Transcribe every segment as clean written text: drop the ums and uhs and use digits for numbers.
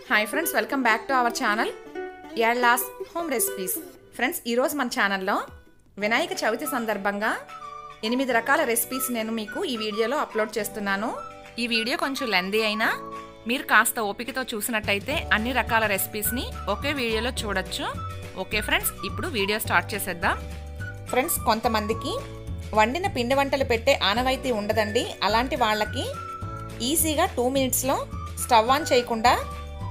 Hi friends, welcome back to our channel యాడ్లాస్ home recipes. Friends, ఈరోజు మన ఛానల్లో వినాయక చవితి సందర్భంగా 8 రకాల రెసిపీస్ నేను మీకు ఈ వీడియోలో అప్లోడ్ చేస్తున్నాను. ఈ వీడియో కొంచెం లెందీ అయినా మీరు కాస్త ఓపికతో చూసినట్టయితే అన్ని రకాల రెసిపీస్ని ఒకే వీడియోలో చూడొచ్చు. ఓకే ఫ్రెండ్స్, ఇప్పుడు వీడియో స్టార్ట్ చేసేద్దాం. ఫ్రెండ్స్, కొంతమందికి వండిన పిండి వంటలు పెట్టే ఆనవాయితీ ఉండదండి. అలాంటి వాళ్ళకి ఈజీగా 2 మినిట్స్లో స్టవ్ ఆన్ చేయకుండా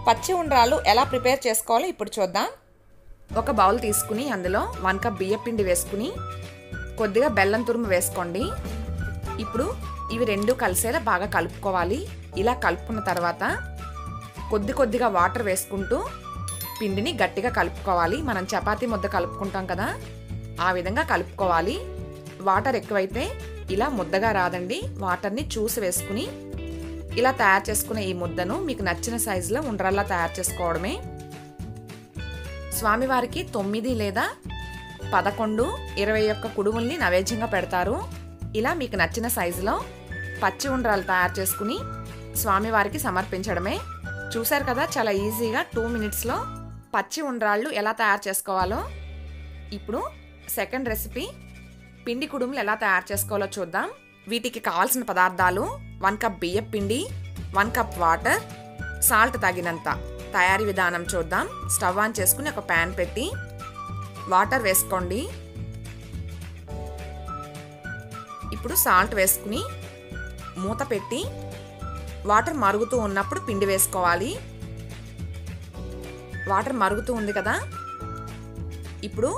పచ్చి ఉండ్రాళ్ళు ఎలా ప్రిపేర్ చేసుకోవాలో ఇప్పుడు చూద్దాం. ఒక బౌల్ తీసుకుని అందులో 1 కప్ బియ్యం పిండి వేసుకుని కొద్దిగా బెల్లం తురుము వేసుకోండి. ఇప్పుడు ఇవి రెండు కలిసేలా బాగా కలుపుకోవాలి. ఇలా కలుపుకున్న తర్వాత కొద్దిగా వాటర్ వేసుకుంటూ పిండిని గట్టిగా కలుపుకోవాలి. మనం చపాతీ ముద్ద కలుపుకుంటాం కదా, ఆ విధంగా కలుపుకోవాలి. వాటర్ ఎక్కువైతే ఇలా ముద్దగా రాదండి. వాటర్ని చూసి వేసుకుని ఇలా తయారు చేసుకునే ఈ ముద్దను మీకు నచ్చిన సైజులో ఉండ్రాల్లా తయారు చేసుకోవడమే. స్వామివారికి 9 లేదా 11, 21 కుడుముల్ని నైవేద్యంగా పెడతారు. ఇలా మీకు నచ్చిన సైజులో పచ్చి ఉండ్రాలు తయారు చేసుకుని స్వామివారికి సమర్పించడమే. చూశారు కదా, చాలా ఈజీగా 2 మినిట్స్లో పచ్చి ఉండ్రాళ్ళు ఎలా తయారు చేసుకోవాలో. ఇప్పుడు సెకండ్ రెసిపీ పిండి కుడుములు ఎలా తయారు చేసుకోవాలో చూద్దాం. వీటికి కావాల్సిన పదార్థాలు 1 కప్ బియ్యం పిండి, 1 కప్ వాటర్, సాల్ట్ తగినంత. తయారీ విధానం చూద్దాం. స్టవ్ ఆన్ చేసుకుని ఒక ప్యాన్ పెట్టి వాటర్ వేసుకోండి. ఇప్పుడు సాల్ట్ వేసుకుని మూత పెట్టి వాటర్ మరుగుతూ ఉన్నప్పుడు పిండి వేసుకోవాలి. వాటర్ మరుగుతూ ఉంది కదా, ఇప్పుడు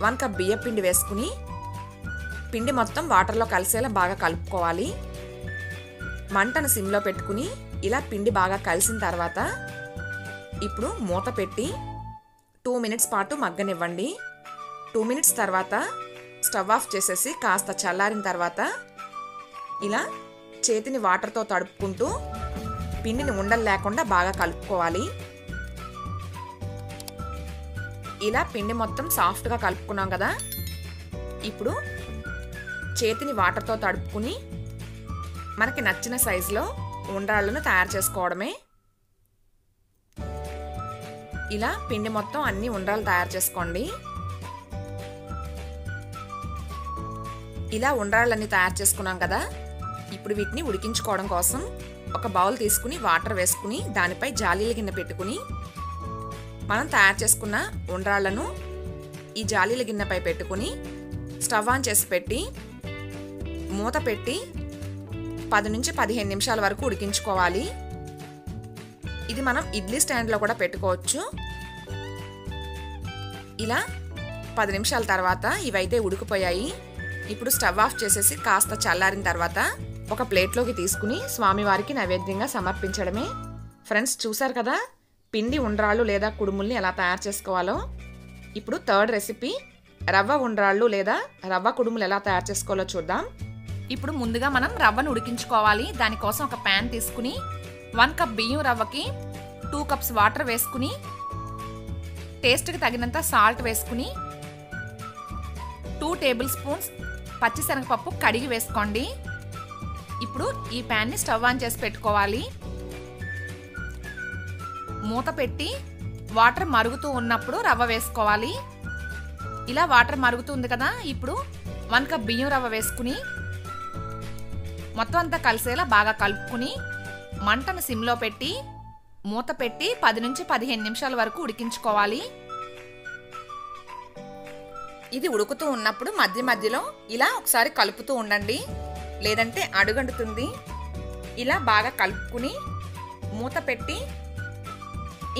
1 కప్ బియ్యం పిండి వేసుకుని పిండి మొత్తం వాటర్లో కలిసేలా బాగా కలుపుకోవాలి. మంటను సిమ్లో పెట్టుకుని ఇలా పిండి బాగా కలిసిన తర్వాత ఇప్పుడు మూత పెట్టి 2 మినిట్స్ పాటు మగ్గనివ్వండి. 2 మినిట్స్ తర్వాత స్టవ్ ఆఫ్ చేసేసి కాస్త చల్లారిన తర్వాత ఇలా చేతిని వాటర్తో తడుపుకుంటూ పిండిని ఉండలు లేకుండా బాగా కలుపుకోవాలి. ఇలా పిండి మొత్తం సాఫ్ట్గా కలుపుకున్నాం కదా, ఇప్పుడు చేతిని వాటర్తో తడుపుకుని మనకి నచ్చిన సైజులో ఉండ్రాళ్ళను తయారు చేసుకోవడమే. ఇలా పిండి మొత్తం అన్ని ఉండ్రాలు తయారు చేసుకోండి. ఇలా ఉండ్రాళ్ళన్నీ తయారు చేసుకున్నాం కదా, ఇప్పుడు వీటిని ఉడికించుకోవడం కోసం ఒక బౌల్ తీసుకుని వాటర్ వేసుకుని దానిపై జాలీల గిన్నె పెట్టుకుని మనం తయారు చేసుకున్న ఉండ్రాళ్ళను ఈ జాలీల గిన్నెపై పెట్టుకుని స్టవ్ ఆన్ చేసి పెట్టి మూత పెట్టి 10 నుంచి 15 నిమిషాల వరకు ఉడికించుకోవాలి. ఇది మనం ఇడ్లీ స్టాండ్లో కూడా పెట్టుకోవచ్చు. ఇలా 10 నిమిషాల తర్వాత ఇవైతే ఉడికిపోయాయి. ఇప్పుడు స్టవ్ ఆఫ్ చేసేసి కాస్త చల్లారిన తర్వాత ఒక ప్లేట్లోకి తీసుకుని స్వామివారికి నైవేద్యంగా సమర్పించడమే. ఫ్రెండ్స్, చూసారు కదా పిండి ఉండ్రాళ్ళు లేదా కుడుముల్ని ఎలా తయారు చేసుకోవాలో. ఇప్పుడు థర్డ్ రెసిపీ రవ్వ ఉండ్రాళ్ళు లేదా రవ్వ కుడుములు ఎలా తయారు చేసుకోవాలో చూద్దాం. ఇప్పుడు ముందుగా మనం రవ్వను ఉడికించుకోవాలి. దానికోసం ఒక ప్యాన్ తీసుకుని 1 కప్ బియ్యం రవ్వకి 2 కప్స్ వాటర్ వేసుకుని టేస్ట్కి తగినంత సాల్ట్ వేసుకుని 2 టేబుల్ స్పూన్స్ పచ్చిశనగపప్పు కడిగి వేసుకోండి. ఇప్పుడు ఈ ప్యాన్ని స్టవ్ ఆన్ చేసి పెట్టుకోవాలి. మూత పెట్టి వాటర్ మరుగుతూ ఉన్నప్పుడు రవ్వ వేసుకోవాలి. ఇలా వాటర్ మరుగుతుంది కదా, ఇప్పుడు 1 కప్ బియ్యం రవ్వ వేసుకుని మొత్తం అంతా కలిసేలా బాగా కలుపుకుని మంటను సిమ్లో పెట్టి మూత పెట్టి 10 నుంచి 15 నిమిషాల వరకు ఉడికించుకోవాలి. ఇది ఉడుకుతూ ఉన్నప్పుడు మధ్య మధ్యలో ఇలా ఒకసారి కలుపుతూ ఉండండి, లేదంటే అడుగంటుతుంది. ఇలా బాగా కలుపుకుని మూత పెట్టి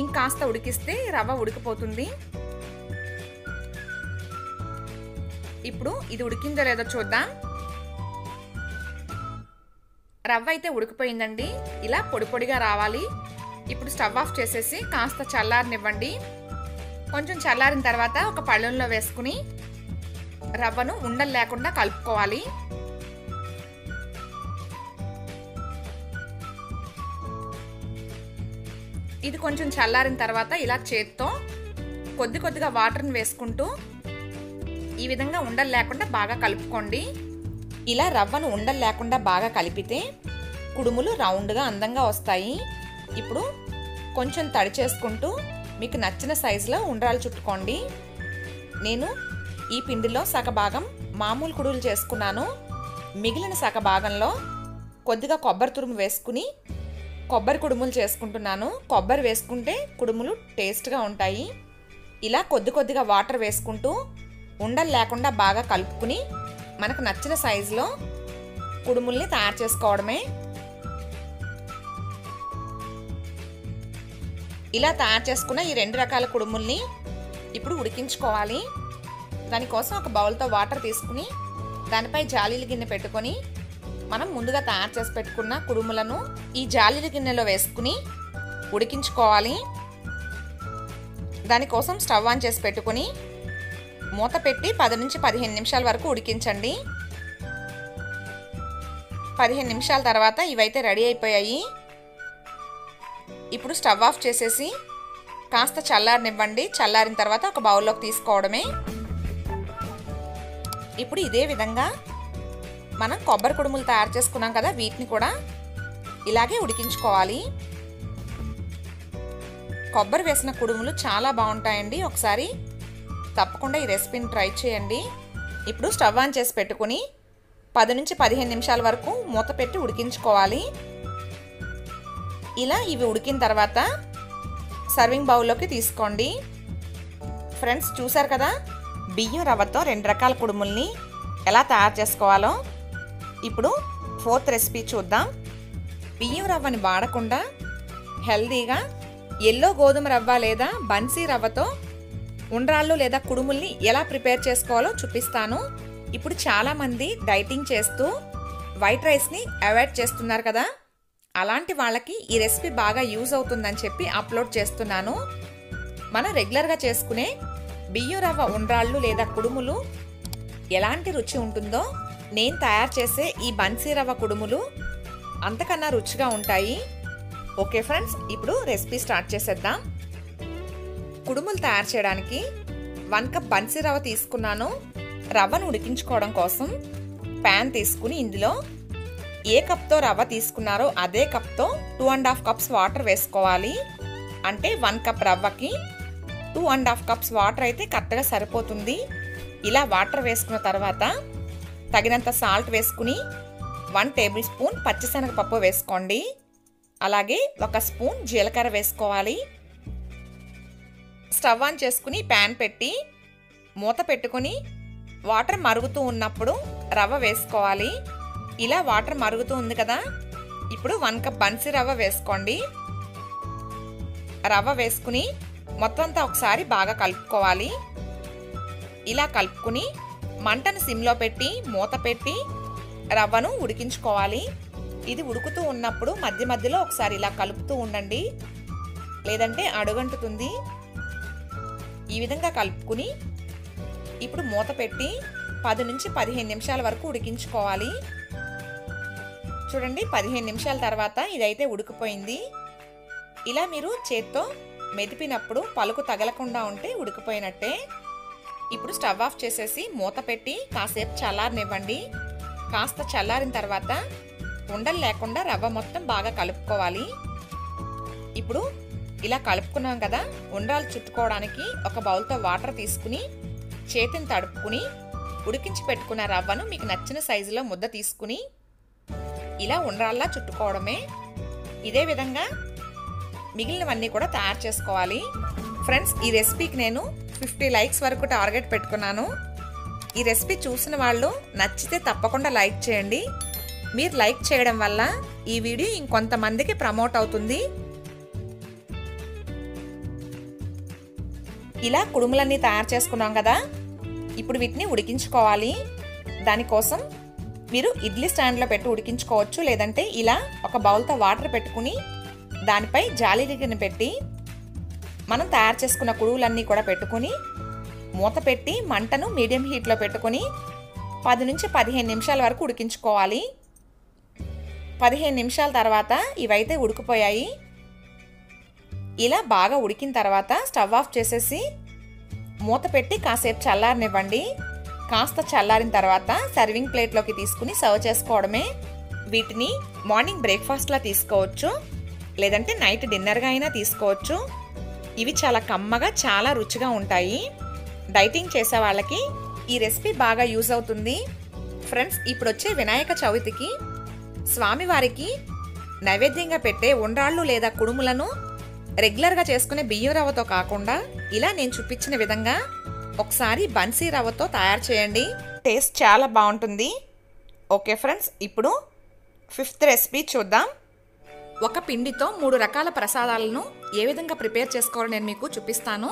ఇంకాస్త ఉడికిస్తే రవ్వ ఉడికిపోతుంది. ఇప్పుడు ఇది ఉడికిందో లేదో చూద్దాం. రవ్వ అయితే ఉడికిపోయిందండి. ఇలా పొడి పొడిగా రావాలి. ఇప్పుడు స్టవ్ ఆఫ్ చేసేసి కాస్త చల్లారనివ్వండి. కొంచెం చల్లారిన తర్వాత ఒక పళ్ళెంలో వేసుకుని రవ్వను ఉండలు లేకుండా కలుపుకోవాలి. ఇది కొంచెం చల్లారిన తర్వాత ఇలా చేత్తో కొద్దిగా వాటర్ని వేసుకుంటూ ఈ విధంగా ఉండలు లేకుండా బాగా కలుపుకోండి. ఇలా రవ్వను ఉండలు లేకుండా బాగా కలిపితే కుడుములు రౌండ్గా అందంగా వస్తాయి. ఇప్పుడు కొంచెం తడి చేసుకుంటూ మీకు నచ్చిన సైజులో ఉండ్రాలు చుట్టుకోండి. నేను ఈ పిండిలో సగ భాగం మామూలు కుడుములు చేసుకున్నాను. మిగిలిన సగ భాగంలో కొద్దిగా కొబ్బరి తురుము వేసుకుని కొబ్బరి కుడుములు చేసుకుంటున్నాను. కొబ్బరి వేసుకుంటే కుడుములు టేస్ట్గా ఉంటాయి. ఇలా కొద్ది కొద్దిగా వాటర్ వేసుకుంటూ ఉండలు లేకుండా బాగా కలుపుకుని మనకు నచ్చిన సైజులో కుడుముల్ని తయారు చేసుకోవడమే. ఇలా తయారు చేసుకున్న ఈ 2 రకాల కుడుముల్ని ఇప్పుడు ఉడికించుకోవాలి. దానికోసం ఒక బౌల్తో వాటర్ తీసుకుని దానిపై జాలీల గిన్నె పెట్టుకొని మనం ముందుగా తయారు చేసి పెట్టుకున్న కుడుములను ఈ జాలీల గిన్నెలో వేసుకుని ఉడికించుకోవాలి. దానికోసం స్టవ్ ఆన్ చేసి పెట్టుకుని మూత పెట్టి 10 నుంచి 15 నిమిషాల వరకు ఉడికించండి. 15 నిమిషాల తర్వాత ఇవైతే రెడీ అయిపోయాయి. ఇప్పుడు స్టవ్ ఆఫ్ చేసేసి కాస్త చల్లారనివ్వండి. చల్లారిన తర్వాత ఒక బౌల్లోకి తీసుకోవడమే. ఇప్పుడు ఇదే విధంగా మనం కొబ్బరి కుడుములు తయారు చేసుకున్నాం కదా, వీటిని కూడా ఇలాగే ఉడికించుకోవాలి. కొబ్బరి వేసిన కుడుములు చాలా బాగుంటాయండి. ఒకసారి తప్పకుండా ఈ రెసిపీని ట్రై చేయండి. ఇప్పుడు స్టవ్ ఆన్ చేసి పెట్టుకుని 10 నుంచి 15 నిమిషాల వరకు మూత పెట్టి ఉడికించుకోవాలి. ఇలా ఇవి ఉడికిన తర్వాత సర్వింగ్ బౌల్లోకి తీసుకోండి. ఫ్రెండ్స్ చూసారు కదా, బియ్యం రవ్వతో 2 రకాల కుడుముల్ని ఎలా తయారు చేసుకోవాలో. ఇప్పుడు 4th రెసిపీ చూద్దాం. బియ్యం రవ్వని వాడకుండా హెల్దీగా ఎల్లో గోధుమ రవ్వ లేదా బన్సీ రవ్వతో ఉండ్రాళ్ళు లేదా కుడుముల్ని ఎలా ప్రిపేర్ చేసుకోవాలో చూపిస్తాను. ఇప్పుడు చాలామంది డైటింగ్ చేస్తూ వైట్ రైస్ని అవాయిడ్ చేస్తున్నారు కదా, అలాంటి వాళ్ళకి ఈ రెసిపీ బాగా యూజ్ అవుతుందని చెప్పి అప్లోడ్ చేస్తున్నాను. మనం రెగ్యులర్గా చేసుకునే బియ్యం రవ్వ ఉండ్రాళ్ళు లేదా కుడుములు ఎలాంటి రుచి ఉంటుందో నేను తయారు చేసే ఈ బన్సీ రవ్వ కుడుములు అంతకన్నా రుచిగా ఉంటాయి. ఓకే ఫ్రెండ్స్, ఇప్పుడు రెసిపీ స్టార్ట్ చేసేద్దాం. కుడుములు తయారు చేయడానికి 1 కప్ బన్సీ రవ్వ తీసుకున్నాను. రవ్వను ఉడికించుకోవడం కోసం ప్యాన్ తీసుకుని ఇందులో ఏ కప్తో రవ్వ తీసుకున్నారో అదే కప్తో 2.5 కప్స్ వాటర్ వేసుకోవాలి. అంటే 1 కప్ రవ్వకి 2.5 కప్స్ వాటర్ అయితే కరెక్ట్గా సరిపోతుంది. ఇలా వాటర్ వేసుకున్న తర్వాత తగినంత సాల్ట్ వేసుకుని 1 టేబుల్ స్పూన్ పచ్చిశనగపప్పు వేసుకోండి. అలాగే 1 స్పూన్ జీలకర్ర వేసుకోవాలి. స్టవ్ ఆన్ చేసుకుని ప్యాన్ పెట్టి మూత పెట్టుకుని వాటర్ మరుగుతూ ఉన్నప్పుడు రవ్వ వేసుకోవాలి. ఇలా వాటర్ మరుగుతూ ఉంది కదా, ఇప్పుడు 1 కప్ బన్సీ రవ్వ వేసుకోండి. రవ్వ వేసుకుని మొత్తం అంతా ఒకసారి బాగా కలుపుకోవాలి. ఇలా కలుపుకుని మంటను సిమ్లో పెట్టి మూత పెట్టి రవ్వను ఉడికించుకోవాలి. ఇది ఉడుకుతూ ఉన్నప్పుడు మధ్య మధ్యలో ఒకసారి ఇలా కలుపుతూ ఉండండి, లేదంటే అడుగంటుతుంది. ఈ విధంగా కలుపుకుని ఇప్పుడు మూత పెట్టి 10 నుంచి 15 నిమిషాల వరకు ఉడికించుకోవాలి. చూడండి, 15 నిమిషాల తర్వాత ఇదైతే ఉడికిపోయింది. ఇలా మీరు చేత్తో మెదిపినప్పుడు పలుకు తగలకుండా ఉంటే ఉడికిపోయినట్టే. ఇప్పుడు స్టవ్ ఆఫ్ చేసేసి మూత పెట్టి కాసేపు చల్లారనివ్వండి. కాస్త చల్లారిన తర్వాత ఉండలు లేకుండా రవ్వ మొత్తం బాగా కలుపుకోవాలి. ఇప్పుడు ఇలా కలుపుకున్నాం కదా, ఉండ్రాలు చుట్టుకోవడానికి ఒక బౌల్తో వాటర్ తీసుకుని చేతిని తడుపుకుని ఉడికించి పెట్టుకున్న రవ్వను మీకు నచ్చిన సైజులో ముద్ద తీసుకుని ఇలా ఉండ్రాల్లా చుట్టుకోవడమే. ఇదే విధంగా మిగిలినవన్నీ కూడా తయారు చేసుకోవాలి. ఫ్రెండ్స్, ఈ రెసిపీకి నేను 50 లైక్స్ వరకు టార్గెట్ పెట్టుకున్నాను. ఈ రెసిపీ చూసిన వాళ్ళు నచ్చితే తప్పకుండా లైక్ చేయండి. మీరు లైక్ చేయడం వల్ల ఈ వీడియో ఇంకొంతమందికి ప్రమోట్ అవుతుంది. ఇలా కుడుములన్నీ తయారు చేసుకున్నాం కదా, ఇప్పుడు వీటిని ఉడికించుకోవాలి. దానికోసం మీరు ఇడ్లీ స్టాండ్లో పెట్టి ఉడికించుకోవచ్చు, లేదంటే ఇలా ఒక బౌల్తో వాటర్ పెట్టుకుని దానిపై జాలీల గిన్నె పెట్టి మనం తయారు చేసుకున్న కుడుములన్నీ కూడా పెట్టుకుని మూత పెట్టి మంటను మీడియం హీట్లో పెట్టుకుని 10 నుంచి 15 నిమిషాల వరకు ఉడికించుకోవాలి. 15 నిమిషాల తర్వాత ఇవైతే ఉడికిపోయాయి. ఇలా బాగా ఉడికిన తర్వాత స్టవ్ ఆఫ్ చేసేసి మూత పెట్టి కాసేపు చల్లారనివ్వండి. కాస్త చల్లారిన తర్వాత సర్వింగ్ ప్లేట్లోకి తీసుకుని సర్వ్ చేసుకోవడమే. వీటిని మార్నింగ్ బ్రేక్ఫాస్ట్లా తీసుకోవచ్చు, లేదంటే నైట్ డిన్నర్గా అయినా తీసుకోవచ్చు. ఇవి చాలా కమ్మగా చాలా రుచిగా ఉంటాయి. డైటింగ్ చేసే వాళ్ళకి ఈ రెసిపీ బాగా యూజ్ అవుతుంది. ఫ్రెండ్స్, ఇప్పుడు వచ్చే వినాయక చవితికి స్వామివారికి నైవేద్యంగా పెట్టే ఉండ్రాళ్ళు లేదా కుడుములను రెగ్యులర్గా చేసుకునే బియ్యం రవ్వతో కాకుండా ఇలా నేను చూపించిన విధంగా ఒకసారి బన్సీ రవ్వతో తయారు చేయండి. టేస్ట్ చాలా బాగుంటుంది. ఓకే ఫ్రెండ్స్, ఇప్పుడు 5th రెసిపీ చూద్దాం. ఒక పిండితో 3 రకాల ప్రసాదాలను ఏ విధంగా ప్రిపేర్ చేసుకోవాలో నేను మీకు చూపిస్తాను.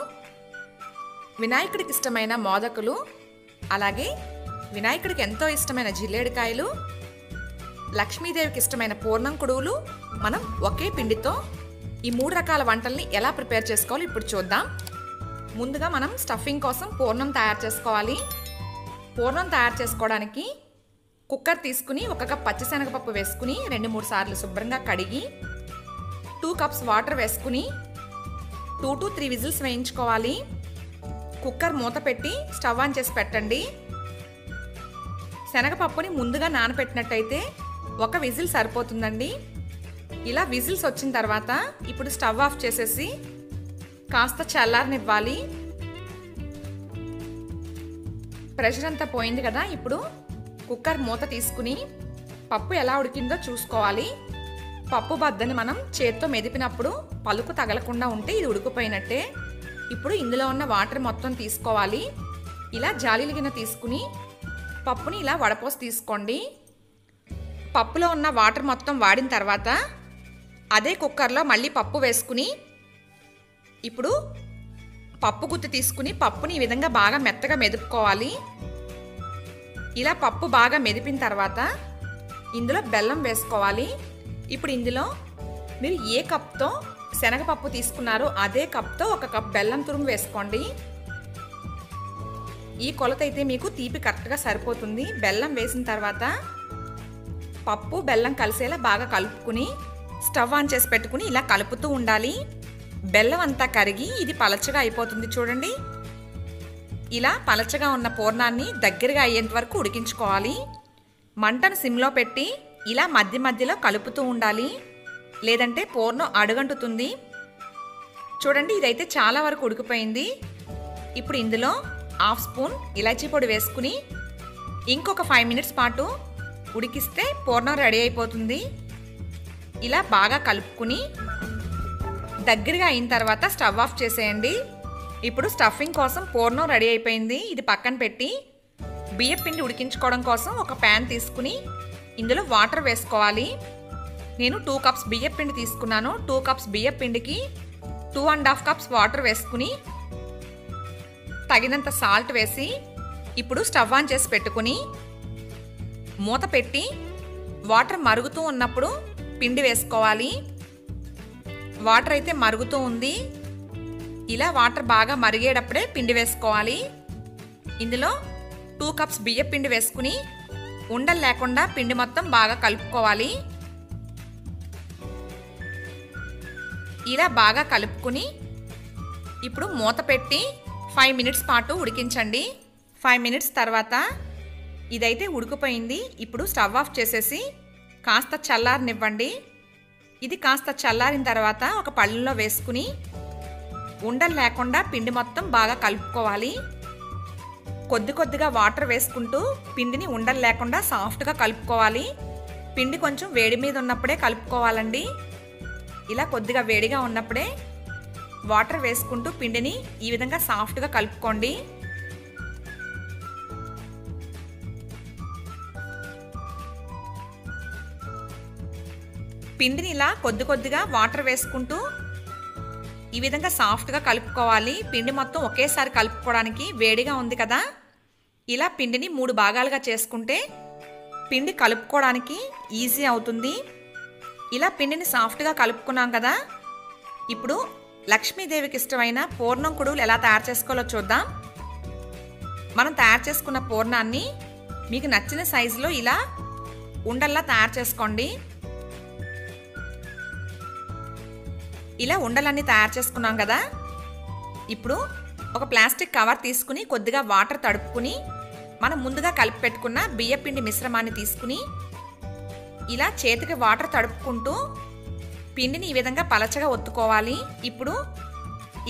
వినాయకుడికి ఇష్టమైన మోదకులు, అలాగే వినాయకుడికి ఎంతో ఇష్టమైన జిల్లేడికాయలు, లక్ష్మీదేవికి ఇష్టమైన పూర్ణం కుడువులు మనం ఒకే పిండితో ఈ 3 రకాల వంటల్ని ఎలా ప్రిపేర్ చేసుకోవాలో ఇప్పుడు చూద్దాం. ముందుగా మనం స్టఫింగ్ కోసం పూర్ణం తయారు చేసుకోవాలి. పూర్ణం తయారు చేసుకోవడానికి కుక్కర్ తీసుకుని 1 కప్ పచ్చిశనగపప్పు వేసుకుని 2-3 సార్లు శుభ్రంగా కడిగి 2 కప్స్ వాటర్ వేసుకుని 2 to 3 విజిల్స్ వేయించుకోవాలి. కుక్కర్ మూత పెట్టి స్టవ్ ఆన్ చేసి పెట్టండి. శనగపప్పుని ముందుగా నానబెట్టినట్టయితే 1 విజిల్ సరిపోతుందండి. ఇలా విజిల్స్ వచ్చిన తర్వాత ఇప్పుడు స్టవ్ ఆఫ్ చేసేసి కాస్త చల్లారనివ్వాలి. ప్రెషర్ అంతా పోయింది కదా. ఇప్పుడు కుక్కర్ మూత తీసుకుని పప్పు ఎలా ఉడికిందో చూసుకోవాలి. పప్పు బద్దని మనం చేత్తో మెదిపినప్పుడు పలుకు తగలకుండా ఉంటే ఇది ఉడికిపోయినట్టే. ఇప్పుడు ఇందులో ఉన్న వాటర్ మొత్తం తీసుకోవాలి. ఇలా జాలీల గిన్నె తీసుకుని పప్పుని ఇలా వడపోసి తీసుకోండి. పప్పులో ఉన్న వాటర్ మొత్తం వాడిన తర్వాత అదే కుక్కర్లో మళ్ళీ పప్పు వేసుకుని ఇప్పుడు పప్పు గుత్తి తీసుకుని పప్పుని ఈ విధంగా బాగా మెత్తగా మెదుపుకోవాలి. ఇలా పప్పు బాగా మెదిపిన తర్వాత ఇందులో బెల్లం వేసుకోవాలి. ఇప్పుడు ఇందులో మీరు ఏ కప్తో శనగపప్పు తీసుకున్నారో అదే కప్తో 1 కప్ బెల్లం తురుము వేసుకోండి. ఈ కొలత అయితే మీకు తీపి కరెక్ట్గా సరిపోతుంది. బెల్లం వేసిన తర్వాత పప్పు బెల్లం కలిసేలా బాగా కలుపుకుని స్టవ్ ఆన్ చేసి పెట్టుకుని ఇలా కలుపుతూ ఉండాలి. బెల్లం అంతా కరిగి ఇది పలచగా అయిపోతుంది చూడండి. ఇలా పలచగా ఉన్న పూర్ణాన్ని దగ్గరగా అయ్యేంత వరకు ఉడికించుకోవాలి. మంటను సిమ్లో పెట్టి ఇలా మధ్య మధ్యలో కలుపుతూ ఉండాలి, లేదంటే పూర్ణం అడుగంటుతుంది. చూడండి, ఇదైతే చాలా వరకు ఉడికిపోయింది. ఇప్పుడు ఇందులో 1/2 స్పూన్ ఇలాచీ పొడి వేసుకుని ఇంకొక 5 మినిట్స్ పాటు ఉడికిస్తే పూర్ణం రెడీ అయిపోతుంది. ఇలా బాగా కలుపుకుని దగ్గరగా అయిన తర్వాత స్టవ్ ఆఫ్ చేసేయండి. ఇప్పుడు స్టఫింగ్ కోసం పూర్ణం రెడీ అయిపోయింది. ఇది పక్కన పెట్టి బియ్యం పిండి ఉడికించుకోవడం కోసం ఒక ప్యాన్ తీసుకుని ఇందులో వాటర్ వేసుకోవాలి. నేను 2 కప్స్ బియ్యం పిండి తీసుకున్నాను. 2 కప్స్ బియ్యం పిండికి 2.5 కప్స్ వాటర్ వేసుకుని తగినంత సాల్ట్ వేసి ఇప్పుడు స్టవ్ ఆన్ చేసి పెట్టుకుని మూత పెట్టి వాటర్ మరుగుతూ ఉన్నప్పుడు పిండి వేసుకోవాలి. వాటర్ అయితే మరుగుతూ ఉంది. ఇలా వాటర్ బాగా మరిగేటప్పుడే పిండి వేసుకోవాలి. ఇందులో 2 కప్స్ బియ్యం పిండి వేసుకుని ఉండలు లేకుండా పిండి మొత్తం బాగా కలుపుకోవాలి. ఇలా బాగా కలుపుకుని ఇప్పుడు మూత పెట్టి 5 మినిట్స్ పాటు ఉడికించండి. 5 మినిట్స్ తర్వాత ఇదైతే ఉడికిపోయింది. ఇప్పుడు స్టవ్ ఆఫ్ చేసేసి కాస్త చల్లారనివ్వండి. ఇది కాస్త చల్లారిన తర్వాత ఒక పళ్ళెంలో వేసుకుని ఉండలు లేకుండా పిండి మొత్తం బాగా కలుపుకోవాలి. కొద్ది కొద్దిగా వాటర్ వేసుకుంటూ పిండిని ఉండలు లేకుండా సాఫ్ట్గా కలుపుకోవాలి. పిండి కొంచెం వేడి మీద ఉన్నప్పుడే కలుపుకోవాలండి. ఇలా కొద్దిగా వేడిగా ఉన్నప్పుడే వాటర్ వేసుకుంటూ పిండిని ఈ విధంగా సాఫ్ట్గా కలుపుకోండి. పిండిని ఇలా కొద్ది కొద్దిగా వాటర్ వేసుకుంటూ ఈ విధంగా సాఫ్ట్గా కలుపుకోవాలి. పిండి మొత్తం ఒకేసారి కలుపుకోవడానికి వేడిగా ఉంది కదా. ఇలా పిండిని 3 భాగాలుగా చేసుకుంటే పిండి కలుపుకోవడానికి ఈజీ అవుతుంది. ఇలా పిండిని సాఫ్ట్గా కలుపుకున్నాం కదా. ఇప్పుడు లక్ష్మీదేవికి ఇష్టమైన పూర్ణం కుడువులు ఎలా తయారు చేసుకోవాలో చూద్దాం. మనం తయారు చేసుకున్న పూర్ణాన్ని మీకు నచ్చిన సైజులో ఇలా ఉండల్లా తయారు చేసుకోండి. ఇలా ఉండలన్నీ తయారు చేసుకున్నాం కదా. ఇప్పుడు ఒక ప్లాస్టిక్ కవర్ తీసుకుని కొద్దిగా వాటర్ తడుపుకుని మనం ముందుగా కలిపి పెట్టుకున్న బియ్యపిండి మిశ్రమాన్ని తీసుకుని ఇలా చేతికి వాటర్ తడుపుకుంటూ పిండిని ఈ విధంగా పలచగా ఒత్తుకోవాలి. ఇప్పుడు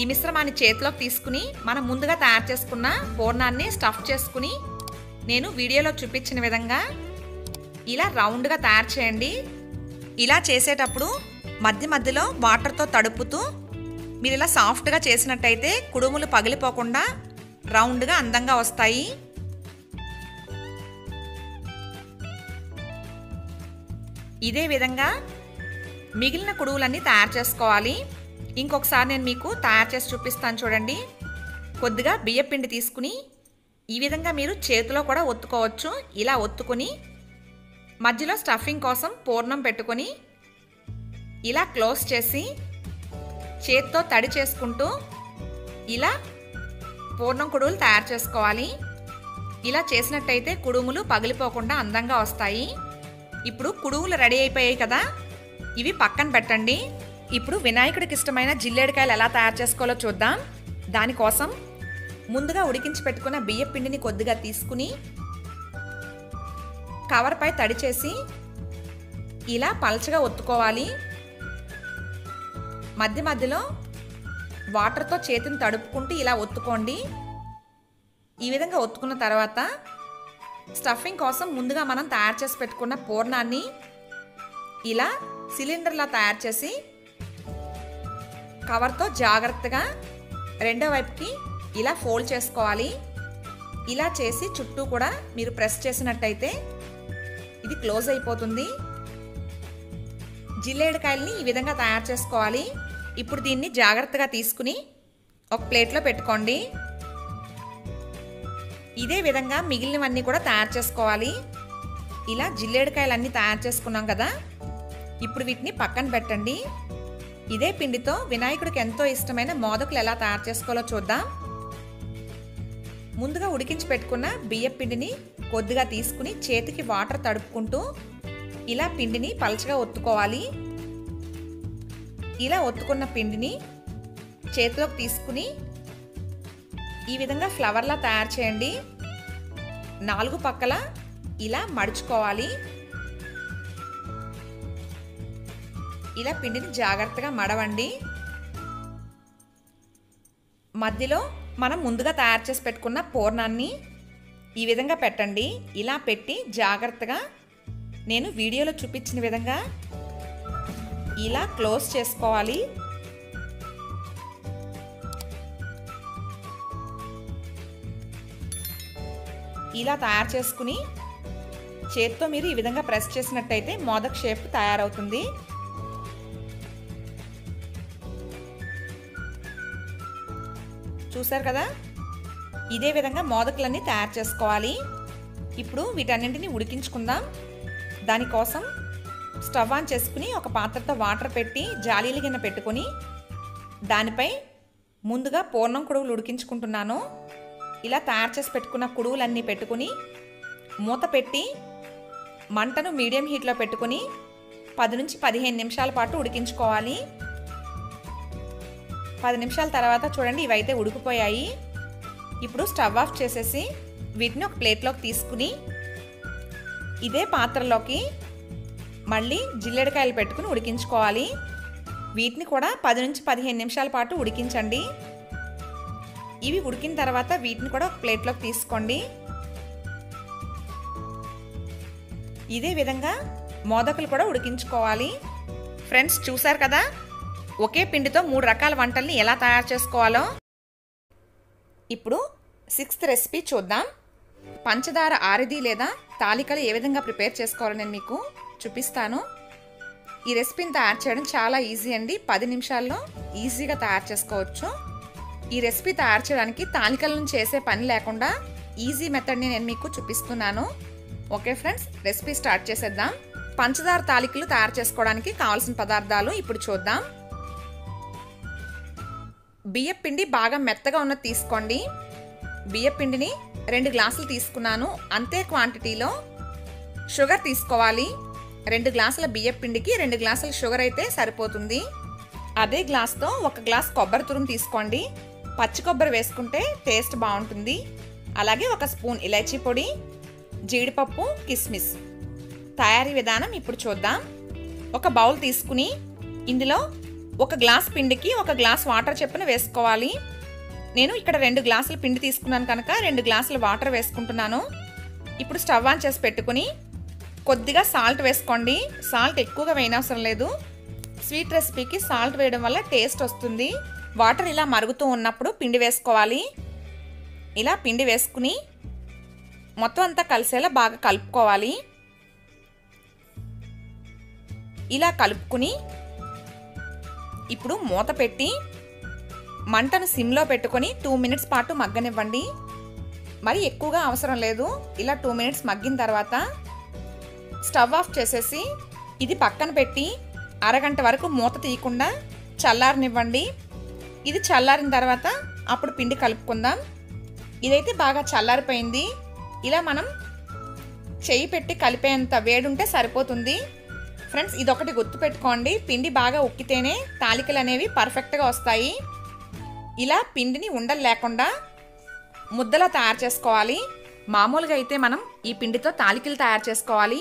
ఈ మిశ్రమాన్ని చేతిలోకి తీసుకుని మనం ముందుగా తయారు చేసుకున్న పూర్ణాన్ని స్టఫ్ చేసుకుని నేను వీడియోలో చూపించిన విధంగా ఇలా రౌండ్గా తయారు చేయండి. ఇలా చేసేటప్పుడు మధ్య మధ్యలో వాటర్తో తడుపుతూ మీరు ఇలా సాఫ్ట్గా చేసినట్టయితే కుడుములు పగిలిపోకుండా రౌండ్గా అందంగా వస్తాయి. ఇదే విధంగా మిగిలిన కుడుములన్నీ తయారు చేసుకోవాలి. ఇంకొకసారి నేను మీకు తయారు చేసి చూపిస్తాను చూడండి. కొద్దిగా బియ్యపిండి తీసుకుని ఈ విధంగా మీరు చేతిలో కూడా ఒత్తుకోవచ్చు. ఇలా ఒత్తుకొని మధ్యలో స్టఫింగ్ కోసం పూర్ణం పెట్టుకొని ఇలా క్లోజ్ చేసి చేత్తో తడి చేసుకుంటూ ఇలా పూర్ణం కుడుములు తయారు చేసుకోవాలి. ఇలా చేసినట్టయితే కుడుములు పగిలిపోకుండా అందంగా వస్తాయి. ఇప్పుడు కుడుములు రెడీ అయిపోయాయి కదా, ఇవి పక్కన పెట్టండి. ఇప్పుడు వినాయకుడికి ఇష్టమైన జిల్లేడికాయలు ఎలా తయారు చేసుకోవాలో చూద్దాం. దానికోసం ముందుగా ఉడికించి పెట్టుకున్న బియ్యం పిండిని కొద్దిగా తీసుకుని కవర్పై తడి చేసి ఇలా పలచగా ఒత్తుకోవాలి. మధ్య మధ్యలో వాటర్తో చేతిని తడుపుకుంటూ ఇలా ఒత్తుకోండి. ఈ విధంగా ఒత్తుకున్న తర్వాత స్టఫింగ్ కోసం ముందుగా మనం తయారు చేసి పెట్టుకున్న పూర్ణాన్ని ఇలా సిలిండర్లా తయారు చేసి కవర్తో జాగ్రత్తగా రెండో వైపుకి ఇలా ఫోల్డ్ చేసుకోవాలి. ఇలా చేసి చుట్టూ కూడా మీరు ప్రెస్ చేసినట్టయితే ఇది క్లోజ్ అయిపోతుంది. జిల్లేడికాయల్ని ఈ విధంగా తయారు చేసుకోవాలి. ఇప్పుడు దీన్ని జాగ్రత్తగా తీసుకుని ఒక ప్లేట్లో పెట్టుకోండి. ఇదే విధంగా మిగిలినవన్నీ కూడా తయారు చేసుకోవాలి. ఇలా జిల్లేడికాయలన్నీ తయారు చేసుకున్నాం కదా, ఇప్పుడు వీటిని పక్కన పెట్టండి. ఇదే పిండితో వినాయకుడికి ఎంతో ఇష్టమైన మోదకులు ఎలా తయారు చేసుకోవాలో చూద్దాం. ముందుగా ఉడికించి పెట్టుకున్న బియ్యం పిండిని కొద్దిగా తీసుకుని చేతికి వాటర్ తడుపుకుంటూ ఇలా పిండిని పలచగా ఒత్తుకోవాలి. ఇలా ఒత్తుకున్న పిండిని చేతిలోకి తీసుకుని ఈ విధంగా ఫ్లవర్లా తయారు చేయండి. 4 పక్కల ఇలా మడుచుకోవాలి. ఇలా పిండిని జాగ్రత్తగా మడవండి. మధ్యలో మనం ముందుగా తయారు చేసి పెట్టుకున్న పూర్ణాన్ని ఈ విధంగా పెట్టండి. ఇలా పెట్టి జాగ్రత్తగా నేను వీడియోలో చూపించిన విధంగా ఇలా క్లోజ్ చేసుకోవాలి. ఇలా తయారు చేసుకుని చేత్తో మీరు ఈ విధంగా ప్రెస్ చేసినట్టయితే మోదక్ షేప్ తయారవుతుంది. చూసారు కదా, ఇదే విధంగా మోదకులన్నీ తయారు చేసుకోవాలి. ఇప్పుడు వీటన్నింటినీ ఉడికించుకుందాం. దానికోసం స్టవ్ ఆన్ చేసుకుని ఒక పాత్రతో వాటర్ పెట్టి జాలీల గిన్నె పెట్టుకొని దానిపై ముందుగా పూర్ణం కుడుములు ఉడికించుకుంటున్నాను. ఇలా తయారు చేసి పెట్టుకున్న కుడుములన్నీ పెట్టుకుని మూత పెట్టి మంటను మీడియం హీట్లో పెట్టుకుని 10 నుంచి 15 నిమిషాల పాటు ఉడికించుకోవాలి. 10 నిమిషాల తర్వాత చూడండి, ఇవైతే ఉడికిపోయాయి. ఇప్పుడు స్టవ్ ఆఫ్ చేసేసి వీటిని ఒక ప్లేట్లోకి తీసుకుని ఇదే పాత్రలోకి మళ్ళీ జిల్లేడికాయలు పెట్టుకుని ఉడికించుకోవాలి. వీటిని కూడా 10 నుంచి 15 నిమిషాల పాటు ఉడికించండి. ఇవి ఉడికిన తర్వాత వీటిని కూడా ఒక ప్లేట్లోకి తీసుకోండి. ఇదే విధంగా మోదకులు కూడా ఉడికించుకోవాలి. ఫ్రెండ్స్ చూసారు కదా, ఒకే పిండితో 3 రకాల వంటల్ని ఎలా తయారు చేసుకోవాలో. ఇప్పుడు 6th రెసిపీ చూద్దాం. పంచదార ఆరిది లేదా తాలికలు ఏ విధంగా ప్రిపేర్ చేసుకోవాలో నేను మీకు చూపిస్తాను. ఈ రెసిపీని తయారు చేయడం చాలా ఈజీ అండి. 10 నిమిషాల్లో ఈజీగా తయారు చేసుకోవచ్చు. ఈ రెసిపీ తయారు చేయడానికి తాలికలను చేసే పని లేకుండా ఈజీ మెథడ్ని నేను మీకు చూపిస్తున్నాను. ఓకే ఫ్రెండ్స్, రెసిపీ స్టార్ట్ చేసేద్దాం. పంచదార తాలికలు తయారు చేసుకోవడానికి కావాల్సిన పదార్థాలు ఇప్పుడు చూద్దాం. బియ్యం పిండి బాగా మెత్తగా ఉన్నది తీసుకోండి. బియ్యం పిండిని 2 గ్లాసులు తీసుకున్నాను. అంతే క్వాంటిటీలో షుగర్ తీసుకోవాలి. 2 గ్లాసుల బియ్యం పిండికి 2 గ్లాసుల షుగర్ అయితే సరిపోతుంది. అదే గ్లాస్తో 1 గ్లాస్ కొబ్బరి తురుము తీసుకోండి. పచ్చి కొబ్బరి వేసుకుంటే టేస్ట్ బాగుంటుంది. అలాగే 1 స్పూన్ ఇలాచీ పొడి, జీడిపప్పు, కిస్మిస్. తయారీ విధానం ఇప్పుడు చూద్దాం. ఒక బౌల్ తీసుకుని ఇందులో ఒక గ్లాస్ పిండికి ఒక గ్లాస్ వాటర్ చొప్పున వేసుకోవాలి. నేను ఇక్కడ 2 గ్లాసుల పిండి తీసుకున్నాను కనుక 2 గ్లాసుల వాటర్ వేసుకుంటున్నాను. ఇప్పుడు స్టవ్ ఆన్ చేసి పెట్టుకుని కొద్దిగా సాల్ట్ వేసుకోండి. సాల్ట్ ఎక్కువగా వేయనవసరం లేదు. స్వీట్ రెసిపీకి సాల్ట్ వేయడం వల్ల టేస్ట్ వస్తుంది. వాటర్ ఇలా మరుగుతూ ఉన్నప్పుడు పిండి వేసుకోవాలి. ఇలా పిండి వేసుకుని మొత్తం అంతా కలిసేలా బాగా కలుపుకోవాలి. ఇలా కలుపుకుని ఇప్పుడు మూత పెట్టి మంటను సిమ్లో పెట్టుకొని 2 మినిట్స్ పాటు మగ్గనివ్వండి. మరి ఎక్కువగా అవసరం లేదు. ఇలా 2 మినిట్స్ మగ్గిన తర్వాత స్టవ్ ఆఫ్ చేసేసి ఇది పక్కన పెట్టి అరగంట వరకు మూత తీయకుండా చల్లారనివ్వండి. ఇది చల్లారిన తర్వాత అప్పుడు పిండి కలుపుకుందాం. ఇదైతే బాగా చల్లారిపోయింది. ఇలా మనం చెయ్యి పెట్టి కలిపేంత వేడుంటే సరిపోతుంది. ఫ్రెండ్స్, ఇదొకటి గుర్తుపెట్టుకోండి, పిండి బాగా ఉక్కితేనే తాలికలు అనేవి పర్ఫెక్ట్గా వస్తాయి. ఇలా పిండిని ఉండలు లేకుండా ముద్దలా తయారు చేసుకోవాలి. మామూలుగా అయితే మనం ఈ పిండితో తాలికలు తయారు చేసుకోవాలి.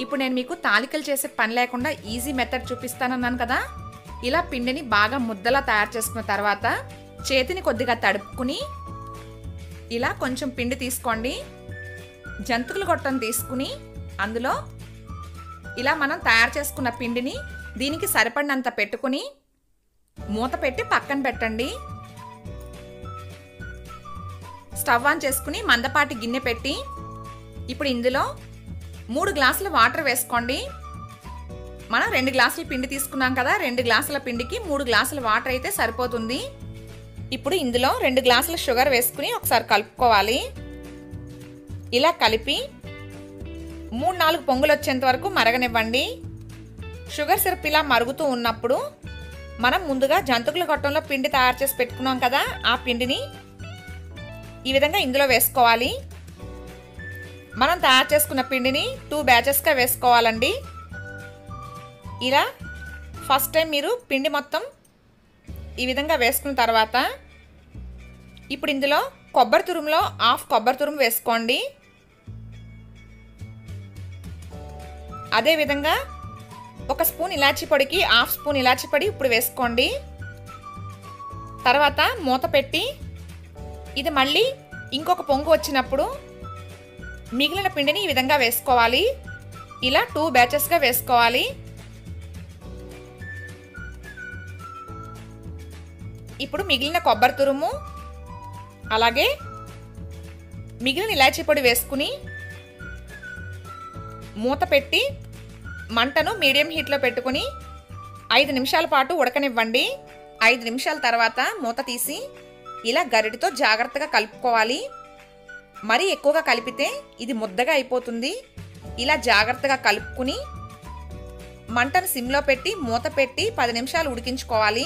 ఇప్పుడు నేను మీకు తాలికలు చేసే పని లేకుండా ఈజీ మెథడ్ చూపిస్తానన్నాను కదా. ఇలా పిండిని బాగా ముద్దలా తయారు చేసుకున్న తర్వాత చేతిని కొద్దిగా తడుపుకుని ఇలా కొంచెం పిండి తీసుకోండి. జంతికల గొట్టం తీసుకుని అందులో ఇలా మనం తయారు చేసుకున్న పిండిని దీనికి సరిపడినంత పెట్టుకుని మూత పెట్టి పక్కన పెట్టండి. స్టవ్ ఆన్ చేసుకుని మందపాటి గిన్నె పెట్టి ఇప్పుడు ఇందులో 3 గ్లాసుల వాటర్ వేసుకోండి. మనం 2 గ్లాసుల పిండి తీసుకున్నాం కదా, 2 గ్లాసుల పిండికి 3 గ్లాసుల వాటర్ అయితే సరిపోతుంది. ఇప్పుడు ఇందులో 2 గ్లాసుల షుగర్ వేసుకుని ఒకసారి కలుపుకోవాలి. ఇలా కలిపి 3-4 పొంగులు వచ్చేంత వరకు మరగనివ్వండి. షుగర్ సిరప్ ఇలా మరుగుతూ ఉన్నప్పుడు మనం ముందుగా జంతికల గొట్టంలో పిండి తయారు చేసి పెట్టుకున్నాం కదా, ఆ పిండిని ఈ విధంగా ఇందులో వేసుకోవాలి. మనం తయారు చేసుకున్న పిండిని 2 బ్యాచెస్గా వేసుకోవాలండి. ఇలా ఫస్ట్ టైం మీరు పిండి మొత్తం ఈ విధంగా వేసుకున్న తర్వాత ఇప్పుడు ఇందులో కొబ్బరి తురుములో 1/2 కొబ్బరి తురుము వేసుకోండి. అదేవిధంగా 1 స్పూన్ ఇలాచీ పొడికి 1/2 స్పూన్ ఇలాచీ పొడి ఇప్పుడు వేసుకోండి. తర్వాత మూత పెట్టి ఇది మళ్ళీ ఇంకొక పొంగు వచ్చినప్పుడు మిగిలిన పిండిని ఈ విధంగా వేసుకోవాలి. ఇలా 2 బ్యాచెస్గా వేసుకోవాలి. ఇప్పుడు మిగిలిన కొబ్బరి తురుము అలాగే మిగిలిన ఇలాచీ పొడి వేసుకుని మూత పెట్టి మంటను మీడియం హీట్లో పెట్టుకుని 5 నిమిషాల పాటు ఉడకనివ్వండి. 5 నిమిషాల తర్వాత మూత తీసి ఇలా గరిటెతో జాగ్రత్తగా కలుపుకోవాలి. మరీ ఎక్కువగా కలిపితే ఇది ముద్దగా అయిపోతుంది. ఇలా జాగ్రత్తగా కలుపుకుని మంటను సిమ్లో పెట్టి మూత పెట్టి 10 నిమిషాలు ఉడికించుకోవాలి.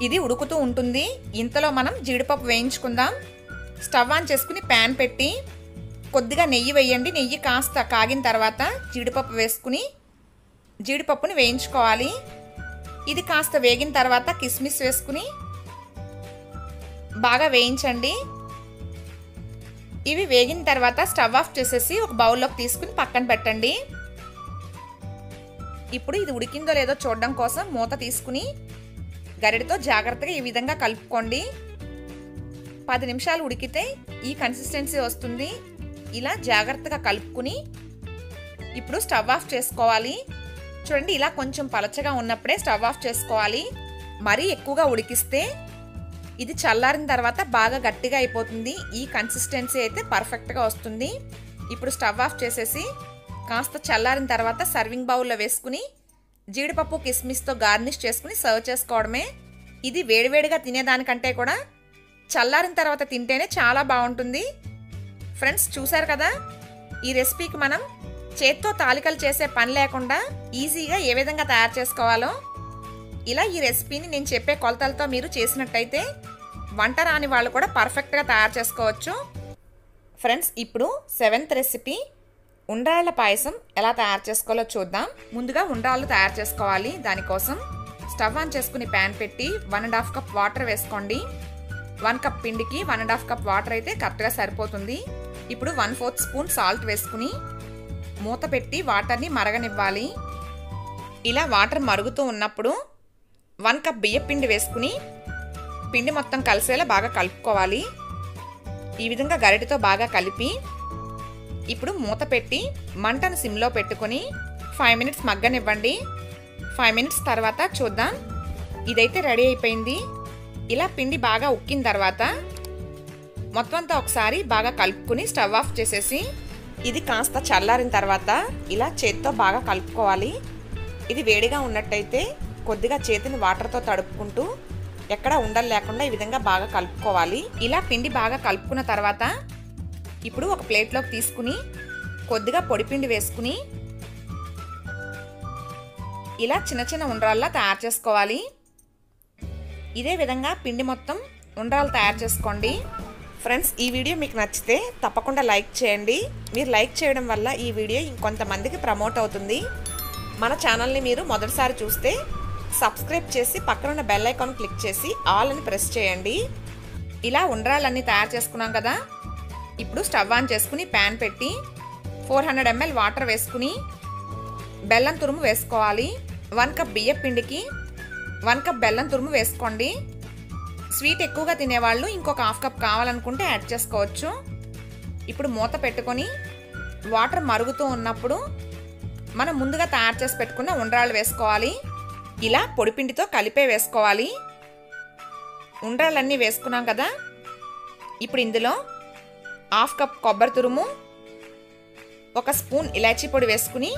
ఇది ఉడుకుతూ ఉంటుంది. ఇంతలో మనం జీడిపప్పు వేయించుకుందాం. స్టవ్ ఆన్ చేసుకుని ప్యాన్ పెట్టి కొద్దిగా నెయ్యి వేయండి. నెయ్యి కాస్త కాగిన తర్వాత జీడిపప్పు వేసుకుని జీడిపప్పుని వేయించుకోవాలి. ఇది కాస్త వేగిన తర్వాత కిస్మిస్ వేసుకుని బాగా వేయించండి. ఇవి వేగిన తర్వాత స్టవ్ ఆఫ్ చేసేసి ఒక బౌల్లోకి తీసుకుని పక్కన పెట్టండి. ఇప్పుడు ఇది ఉడికిందో లేదో చూడడం కోసం మూత తీసుకుని గరిటెతో జాగ్రత్తగా ఈ విధంగా కలుపుకోండి. 10 నిమిషాలు ఉడికితే ఈ కన్సిస్టెన్సీ వస్తుంది. ఇలా జాగ్రత్తగా కలుపుకుని ఇప్పుడు స్టవ్ ఆఫ్ చేసుకోవాలి. చూడండి, ఇలా కొంచెం పలచగా ఉన్నప్పుడే స్టవ్ ఆఫ్ చేసుకోవాలి. మరీ ఎక్కువగా ఉడికిస్తే ఇది చల్లారిన తర్వాత బాగా గట్టిగా అయిపోతుంది. ఈ కన్సిస్టెన్సీ అయితే పర్ఫెక్ట్గా వస్తుంది. ఇప్పుడు స్టవ్ ఆఫ్ చేసేసి కాస్త చల్లారిన తర్వాత సర్వింగ్ బౌల్లో వేసుకుని జీడిపప్పు కిస్మిస్తో గార్నిష్ చేసుకుని సర్వ్ చేసుకోవడమే. ఇది వేడివేడిగా తినేదానికంటే కూడా చల్లారిన తర్వాత తింటేనే చాలా బాగుంటుంది. ఫ్రెండ్స్, చూసారు కదా, ఈ రెసిపీకి మనం చేత్తో తాలికలు చేసే పని లేకుండా ఈజీగా ఏ విధంగా తయారు చేసుకోవాలో. ఇలా ఈ రెసిపీని నేను చెప్పే కొలతలతో మీరు చేసినట్టయితే వంట రాని వాళ్ళు కూడా పర్ఫెక్ట్గా తయారు చేసుకోవచ్చు. ఫ్రెండ్స్, ఇప్పుడు 7th రెసిపీ ఉండ్రాళ్ళ పాయసం ఎలా తయారు చేసుకోవాలో చూద్దాం. ముందుగా ఉండ్రాళ్ళు తయారు చేసుకోవాలి. దానికోసం స్టవ్ ఆన్ చేసుకుని ప్యాన్ పెట్టి 1.5 కప్ వాటర్ వేసుకోండి. 1 కప్ పిండికి 1.5 కప్ వాటర్ అయితే కరెక్ట్గా సరిపోతుంది. ఇప్పుడు 1/4 స్పూన్ సాల్ట్ వేసుకుని మూత పెట్టి వాటర్ని మరగనివ్వాలి. ఇలా వాటర్ మరుగుతూ ఉన్నప్పుడు 1 కప్ బియ్యం పిండి వేసుకుని పిండి మొత్తం కలిసేలా బాగా కలుపుకోవాలి. ఈ విధంగా గరిటెతో బాగా కలిపి ఇప్పుడు మూత పెట్టి మంటను సిమ్లో పెట్టుకొని 5 మినిట్స్ మగ్గనివ్వండి. 5 మినిట్స్ తర్వాత చూద్దాం. ఇదైతే రెడీ అయిపోయింది. ఇలా పిండి బాగా ఉక్కిన తర్వాత మొత్తం అంతా ఒకసారి బాగా కలుపుకుని స్టవ్ ఆఫ్ చేసేసి ఇది కాస్త చల్లారిన తర్వాత ఇలా చేతితో బాగా కలుపుకోవాలి. ఇది వేడిగా ఉన్నట్టయితే కొద్దిగా చేతిని వాటర్తో తడుపుకుంటూ ఎక్కడ ఉండలు లేకుండా ఈ విధంగా బాగా కలుపుకోవాలి. ఇలా పిండి బాగా కలుపుకున్న తర్వాత ఇప్పుడు ఒక ప్లేట్లోకి తీసుకుని కొద్దిగా పొడిపిండి వేసుకుని ఇలా చిన్న చిన్న ఉండ్రాల్లా తయారు చేసుకోవాలి. ఇదే విధంగా పిండి మొత్తం ఉండ్రాలు తయారు చేసుకోండి. ఫ్రెండ్స్, ఈ వీడియో మీకు నచ్చితే తప్పకుండా లైక్ చేయండి. మీరు లైక్ చేయడం వల్ల ఈ వీడియో ఇంకొంతమందికి ప్రమోట్ అవుతుంది. మన ఛానల్ని మీరు మొదటిసారి చూస్తే సబ్స్క్రైబ్ చేసి పక్కనున్న బెల్ ఐకాన్ క్లిక్ చేసి ఆల్ అని ప్రెస్ చేయండి. ఇలా ఉండ్రాలన్నీ తయారు చేసుకున్నాం కదా. ఇప్పుడు స్టవ్ ఆన్ చేసుకుని ప్యాన్ పెట్టి 400 ml వాటర్ వేసుకుని బెల్లం తురుము వేసుకోవాలి. 1 కప్ బియ్యం పిండికి 1 కప్ బెల్లం తురుము వేసుకోండి. స్వీట్ ఎక్కువగా తినేవాళ్ళు ఇంకొక 1/2 కప్ కావాలనుకుంటే యాడ్ చేసుకోవచ్చు. ఇప్పుడు మూత పెట్టుకొని వాటర్ మరుగుతూ ఉన్నప్పుడు మనం ముందుగా తయారు చేసి పెట్టుకున్న ఉండ్రాళ్ళు వేసుకోవాలి. ఇలా పొడిపిండితో కలిపే వేసుకోవాలి. ఉండ్రాళ్ళన్నీ వేసుకున్నాం కదా. ఇప్పుడు ఇందులో 1/2 కప్ కొబ్బరి తురుము, 1 స్పూన్ ఇలాచీ పొడి వేసుకుని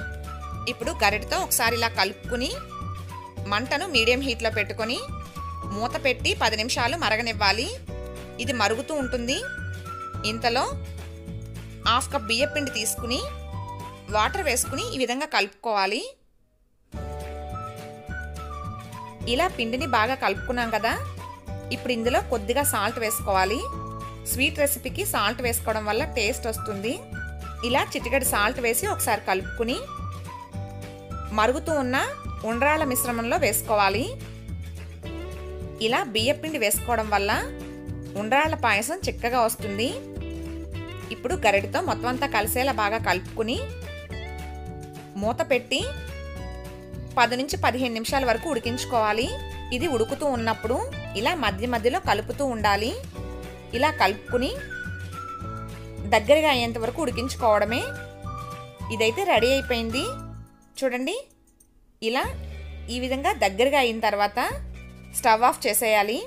ఇప్పుడు గరిటెతో ఒకసారి ఇలా కలుపుకుని మంటను మీడియం హీట్లో పెట్టుకొని మూత పెట్టి 10 నిమిషాలు మరగనివ్వాలి. ఇది మరుగుతూ ఉంటుంది. ఇంతలో 1/2 కప్ బియ్యం పిండి తీసుకుని వాటర్ వేసుకుని ఈ విధంగా కలుపుకోవాలి. ఇలా పిండిని బాగా కలుపుకున్నాం కదా. ఇప్పుడు ఇందులో కొద్దిగా సాల్ట్ వేసుకోవాలి. స్వీట్ రెసిపీకి సాల్ట్ వేసుకోవడం వల్ల టేస్ట్ వస్తుంది. ఇలా చిటికెడు సాల్ట్ వేసి ఒకసారి కలుపుకుని మరుగుతూ ఉన్న ఉండ్రాళ్ళ మిశ్రమంలో వేసుకోవాలి. ఇలా బియ్యం పిండి వేసుకోవడం వల్ల ఉండ్రాళ్ళ పాయసం చిక్కగా వస్తుంది. ఇప్పుడు గరిటెతో మొత్తం అంతా కలిసేలా బాగా కలుపుకుని మూత పెట్టి 10 నుంచి 15 నిమిషాల వరకు ఉడికించుకోవాలి. ఇది ఉడుకుతూ ఉన్నప్పుడు ఇలా మధ్య మధ్యలో కలుపుతూ ఉండాలి. ఇలా కలుపుకుని దగ్గరగా అయ్యేంత వరకు ఉడికించుకోవడమే. ఇదైతే రెడీ అయిపోయింది. చూడండి, ఇలా ఈ విధంగా దగ్గరగా అయిన తర్వాత స్టవ్ ఆఫ్ చేసేయాలి.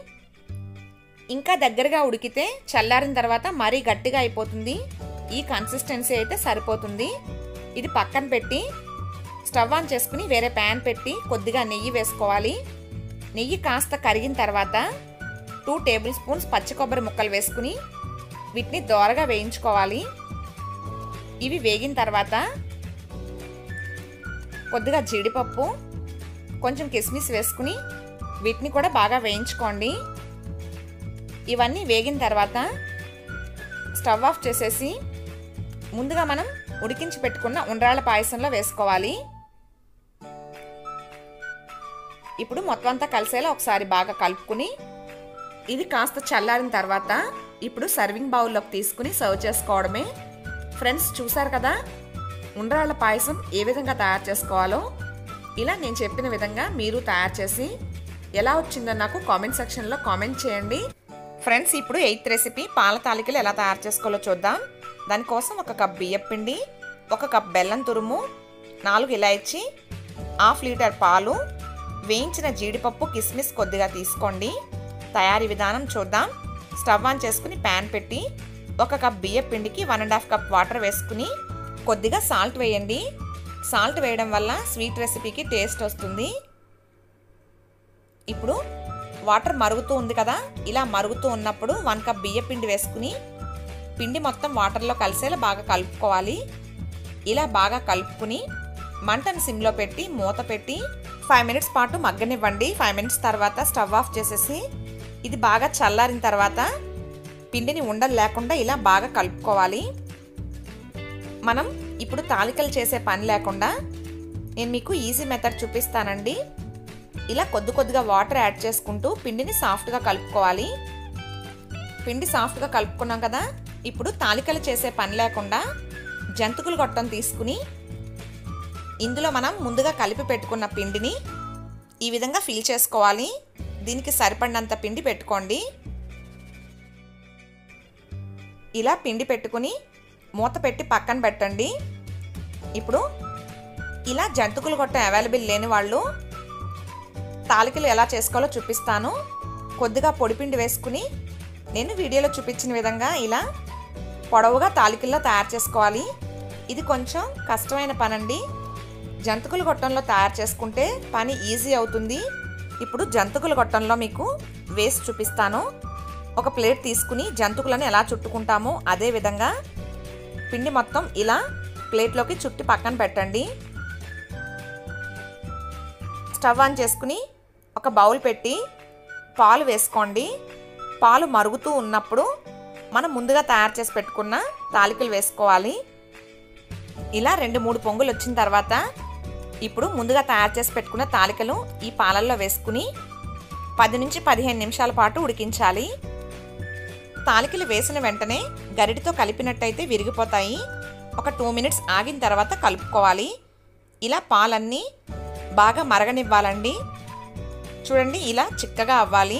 ఇంకా దగ్గరగా ఉడికితే చల్లారిన తర్వాత మరీ గట్టిగా అయిపోతుంది. ఈ కన్సిస్టెన్సీ అయితే సరిపోతుంది. ఇది పక్కన పెట్టి స్టవ్ ఆన్ చేసుకుని వేరే ప్యాన్ పెట్టి కొద్దిగా నెయ్యి వేసుకోవాలి. నెయ్యి కాస్త కరిగిన తర్వాత 2 టేబుల్ స్పూన్స్ పచ్చి కొబ్బరి ముక్కలు వేసుకుని వీటిని దోరగా వేయించుకోవాలి. ఇవి వేగిన తర్వాత కొద్దిగా జీడిపప్పు, కొంచెం కిస్మిస్ వేసుకుని వీటిని కూడా బాగా వేయించుకోండి. ఇవన్నీ వేగిన తర్వాత స్టవ్ ఆఫ్ చేసేసి ముందుగా మనం ఉడికించి పెట్టుకున్న ఉండ్రాళ్ళ పాయసంలో వేసుకోవాలి. ఇప్పుడు మొత్తం అంతా కలిసేలా ఒకసారి బాగా కలుపుకుని ఇది కాస్త చల్లారిన తర్వాత ఇప్పుడు సర్వింగ్ బౌల్లోకి తీసుకుని సర్వ్ చేసుకోవడమే. ఫ్రెండ్స్, చూసారు కదా ఉండ్రాళ్ళ పాయసం ఏ విధంగా తయారు చేసుకోవాలో. ఇలా నేను చెప్పిన విధంగా మీరు తయారు చేసి ఎలా వచ్చిందో నాకు కామెంట్ సెక్షన్లో కామెంట్ చేయండి. ఫ్రెండ్స్, ఇప్పుడు 8th రెసిపీ పాల తాలికలు ఎలా తయారు చేసుకోవాలో చూద్దాం. దానికోసం 1 కప్ బియ్యం పిండి, 1 కప్ బెల్లం తురుము, 4 ఇలాచీ, 1/2 లీటర్ పాలు, వేయించిన జీడిపప్పు, కిస్మిస్ కొద్దిగా తీసుకోండి. తయారీ విధానం చూద్దాం. స్టవ్ ఆన్ చేసుకుని ప్యాన్ పెట్టి 1 కప్ బియ్యం పిండికి 1.5 కప్ వాటర్ వేసుకుని కొద్దిగా సాల్ట్ వేయండి. సాల్ట్ వేయడం వల్ల స్వీట్ రెసిపీకి టేస్ట్ వస్తుంది. ఇప్పుడు వాటర్ మరుగుతూ ఉంది కదా. ఇలా మరుగుతూ ఉన్నప్పుడు 1 కప్ బియ్యం పిండి వేసుకుని పిండి మొత్తం వాటర్లో కలిసేలా బాగా కలుపుకోవాలి. ఇలా బాగా కలుపుకుని మంటను సిమ్లో పెట్టి మూత పెట్టి 5 మినిట్స్ పాటు మగ్గనివ్వండి. 5 మినిట్స్ తర్వాత స్టవ్ ఆఫ్ చేసేసి ఇది బాగా చల్లారిన తర్వాత పిండిని ఉండలు లేకుండా ఇలా బాగా కలుపుకోవాలి. మనం ఇప్పుడు తాలికలు చేసే పని లేకుండా నేను మీకు ఈజీ మెథడ్ చూపిస్తానండి. ఇలా కొద్దిగా వాటర్ యాడ్ చేసుకుంటూ పిండిని సాఫ్ట్గా కలుపుకోవాలి. పిండి సాఫ్ట్గా కలుపుకున్నాం కదా. ఇప్పుడు తాలికలు చేసే పని లేకుండా జంతికల గొట్టం తీసుకుని ఇందులో మనం ముందుగా కలిపి పెట్టుకున్న పిండిని ఈ విధంగా ఫిల్ చేసుకోవాలి. దీనికి సరిపడినంత పిండి పెట్టుకోండి. ఇలా పిండి పెట్టుకుని మూత పెట్టి పక్కన పెట్టండి. ఇప్పుడు ఇలా జంతికలు గొట్టం అవైలబుల్ లేని వాళ్ళు తాలికలు ఎలా చేసుకోవాలో చూపిస్తాను. కొద్దిగా పొడిపిండి వేసుకుని నేను వీడియోలో చూపించిన విధంగా ఇలా పొడవుగా తాలికల్లో తయారు చేసుకోవాలి. ఇది కొంచెం కష్టమైన పని అండి. జంతికల గొట్టంలో తయారు చేసుకుంటే పని ఈజీ అవుతుంది. ఇప్పుడు జంతికల గొట్టంలో మీకు వేసి చూపిస్తాను. ఒక ప్లేట్ తీసుకుని జంతికలను ఎలా చుట్టుకుంటామో అదే విధంగా పిండి మొత్తం ఇలా ప్లేట్లోకి చుట్టి పక్కన పెట్టండి. స్టవ్ ఆన్ చేసుకుని ఒక బౌల్ పెట్టి పాలు వేసుకోండి. పాలు మరుగుతూ ఉన్నప్పుడు మనం ముందుగా తయారు చేసి పెట్టుకున్న తాలికలు వేసుకోవాలి. ఇలా 2-3 పొంగులు వచ్చిన తర్వాత ఇప్పుడు ముందుగా తయారు చేసి పెట్టుకున్న తాలికలు ఈ పాలల్లో వేసుకుని 10 నుంచి 15 నిమిషాల పాటు ఉడికించాలి. తాలికలు వేసిన వెంటనే గరిటతో కలిపినట్టయితే విరిగిపోతాయి. ఒక 2 మినిట్స్ ఆగిన తర్వాత కలుపుకోవాలి. ఇలా పాలన్నీ బాగా మరగనివ్వాలండి. చూడండి ఇలా చిక్కగా అవ్వాలి.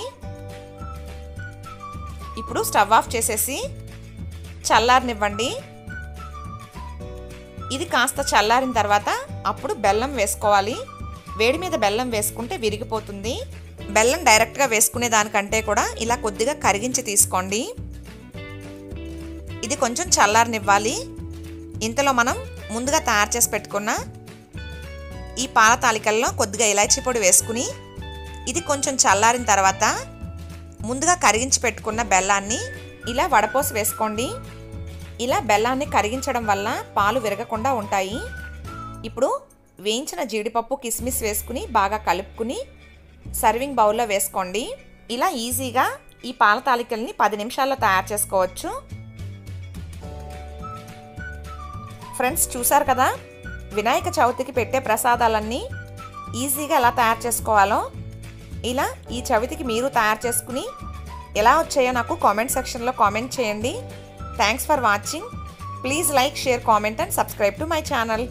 ఇప్పుడు స్టవ్ ఆఫ్ చేసేసి చల్లారనివ్వండి. ఇది కాస్త చల్లారిన తర్వాత అప్పుడు బెల్లం వేసుకోవాలి. వేడి మీద బెల్లం వేసుకుంటే విరిగిపోతుంది. బెల్లం డైరెక్ట్గా వేసుకునే దానికంటే కూడా ఇలా కొద్దిగా కరిగించి తీసుకోండి. ఇది కొంచెం చల్లారనివ్వాలి. ఇంతలో మనం ముందుగా తయారు చేసి పెట్టుకున్న ఈ పాల తాలికల్లో కొద్దిగా ఇలాచీ పొడి వేసుకుని ఇది కొంచెం చల్లారిన తర్వాత ముందుగా కరిగించి పెట్టుకున్న బెల్లాన్ని ఇలా వడపోసి వేసుకోండి. ఇలా బెల్లాన్ని కరిగించడం వల్ల పాలు విరగకుండా ఉంటాయి. ఇప్పుడు వేయించిన జీడిపప్పు కిస్మిస్ వేసుకుని బాగా కలుపుకుని సర్వింగ్ బౌల్లో వేసుకోండి. ఇలా ఈజీగా ఈ పాల తాలికల్ని 10 నిమిషాల్లో తయారు చేసుకోవచ్చు. ఫ్రెండ్స్ చూసారు కదా, వినాయక చవితికి పెట్టే ప్రసాదాలన్నీ ఈజీగా ఎలా తయారు చేసుకోవాలో. ఇలా ఈ చవితికి మీరు తయారు చేసుకుని ఎలా వచ్చాయో నాకు కామెంట్ సెక్షన్లో కామెంట్ చేయండి. Thanks for watching. Please like, share, comment and subscribe to my channel.